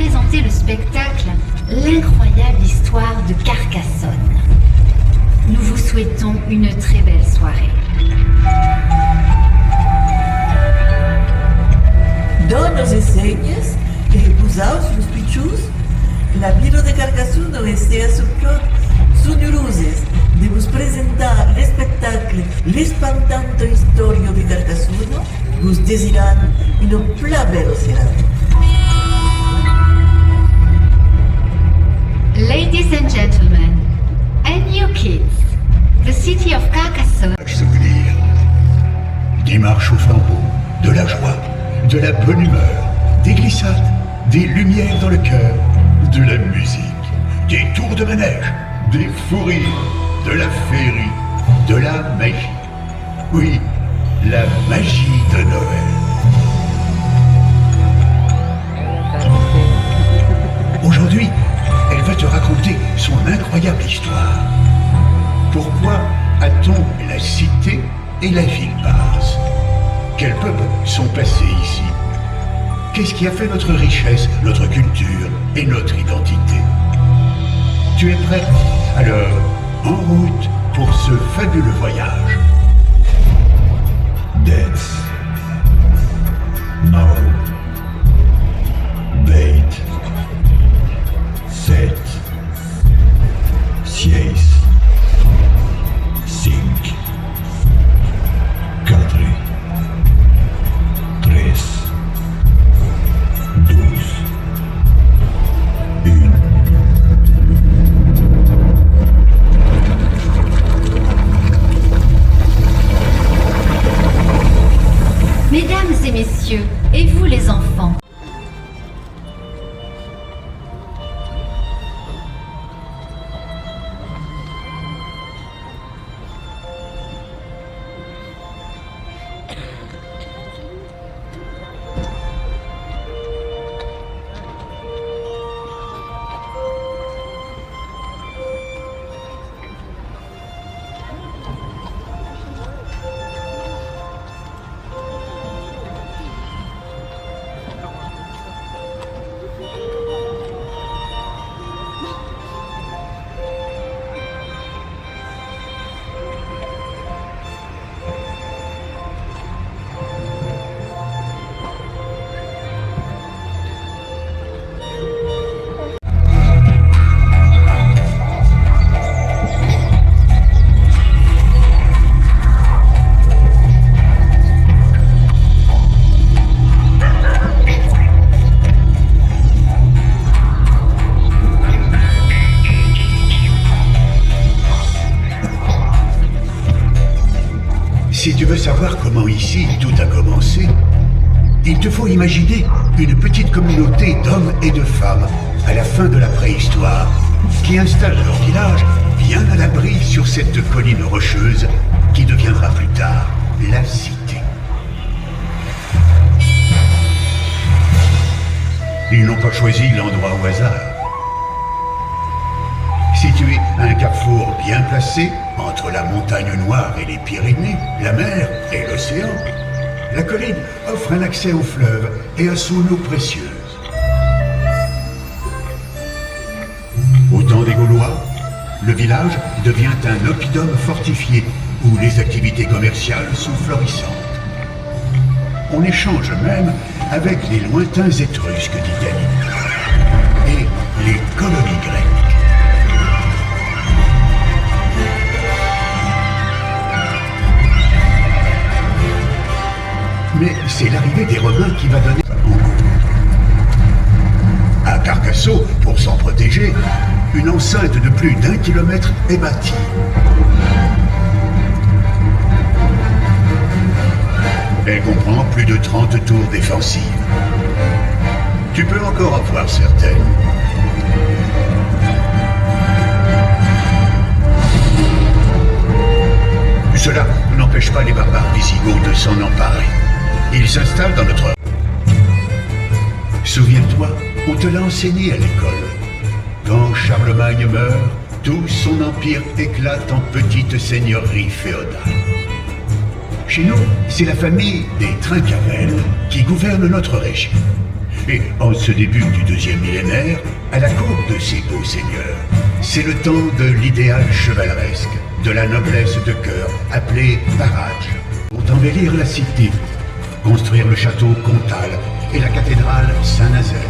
présenter le spectacle L'incroyable histoire de Carcassonne. Nous vous souhaitons une très belle soirée. Donos e senhas, usaos los pichus, la Vila de Carcassonne estea subclot sonyoroses de vos presentar l'espectacle L'espantanto historio de Carcassonne, vos desiran une pla belle serada. Ladies and gentlemen, and you kids, the city of Carcassonne. Souvenir. Des marches au flambeau, de la joie, de la bonne humeur, des glissades, des lumières dans le cœur, de la musique, des tours de manège, des fous rires, de la féerie, de la magie. Oui, la magie de Noël. Aujourd'hui, elle va te raconter son incroyable histoire. Pourquoi a-t-on la cité et la ville basse? Quels peuples sont passés ici? Qu'est-ce qui a fait notre richesse, notre culture et notre identité? Tu es prêt? Alors, en route pour ce fabuleux voyage. Dance. No. Bait. 7. 6. 5. 4. 3. 12. 1. Mesdames et messieurs, et vous les enfants, si tu veux savoir comment ici tout a commencé, il te faut imaginer une petite communauté d'hommes et de femmes à la fin de la préhistoire qui installent leur village bien à l'abri sur cette colline rocheuse qui deviendra plus tard la cité. Ils n'ont pas choisi l'endroit au hasard. Situé à un carrefour bien placé entre la montagne noire et les Pyrénées, la mer et l'océan, la colline offre un accès au fleuve et à son eau précieuse. Au temps des Gaulois, le village devient un oppidum fortifié où les activités commerciales sont florissantes. On échange même avec les lointains Étrusques d'Italie et les colonies grecques. Mais c'est l'arrivée des Romains qui va donner à Carcassonne, pour s'en protéger, une enceinte de plus d'1 kilomètre est bâtie. Elle comprend plus de 30 tours défensives. Tu peux encore en voir certaines. Cela n'empêche pas les barbares visigoths de s'en emparer. Ils s'installent dans notre... Souviens-toi, on te l'a enseigné à l'école. Quand Charlemagne meurt, tout son empire éclate en petites seigneuries féodales. Chez nous, c'est la famille des Trincavel qui gouverne notre région. située en ce début du deuxième millénaire, à la cour de ces beaux seigneurs. C'est le temps de l'idéal chevaleresque, de la noblesse de cœur, appelée barrage, pour embellir la cité, construire le château comtal et la cathédrale Saint-Nazaire.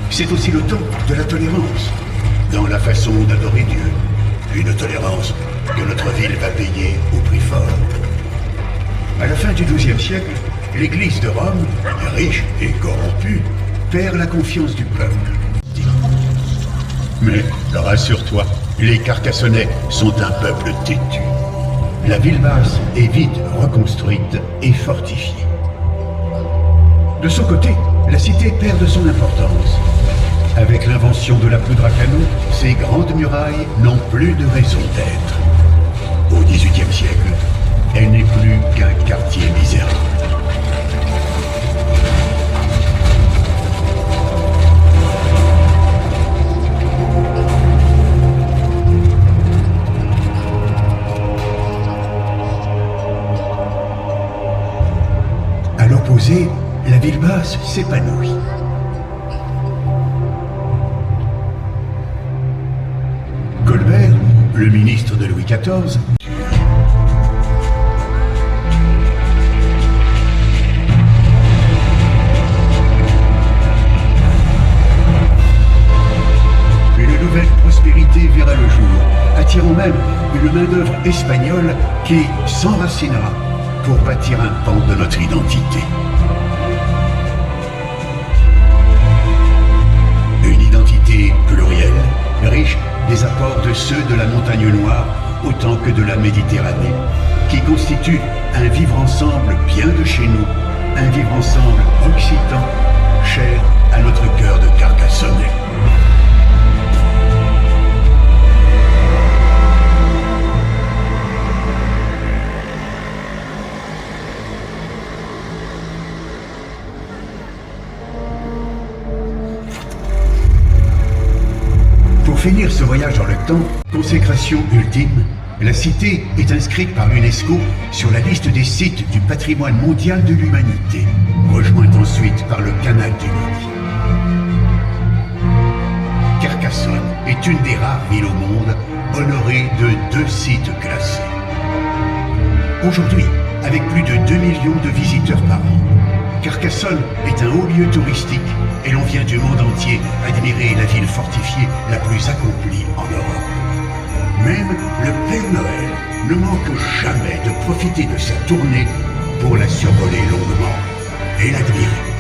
C'est aussi le temps de la tolérance, dans la façon d'adorer Dieu. Une tolérance que notre ville va payer au prix fort. À la fin du XIIe siècle, l'Église de Rome, riche et corrompue, perd la confiance du peuple. Mais rassure-toi, les Carcassonnais sont un peuple têtu. La ville basse est vite reconstruite et fortifiée. De son côté, la cité perd de son importance. Avec l'invention de la poudre à canon, ces grandes murailles n'ont plus de raison d'être. Au XVIIIe siècle, elle n'est plus qu'un quartier misérable. À l'opposé, la ville basse s'épanouit. Colbert, le ministre de Louis XIV, une nouvelle prospérité verra le jour, attirant même une main-d'œuvre espagnole qui s'enracinera pour bâtir un pan de notre identité. Une identité plurielle, riche des apports de ceux de la Montagne Noire autant que de la Méditerranée, qui constitue un vivre ensemble bien de chez nous, un vivre ensemble occitan, cher à notre cœur de Carcassonnais. Pour finir ce voyage dans le temps, consécration ultime, la cité est inscrite par l'UNESCO sur la liste des sites du patrimoine mondial de l'humanité, rejointe ensuite par le canal du Midi. Carcassonne est une des rares villes au monde honorée de 2 sites classés. Aujourd'hui, avec plus de 2 millions de visiteurs par an, Carcassonne est un haut lieu touristique et l'on vient du monde entier admirer la ville fortifiée la plus accomplie en Europe. Même le Père Noël ne manque jamais de profiter de sa tournée pour la survoler longuement et l'admirer.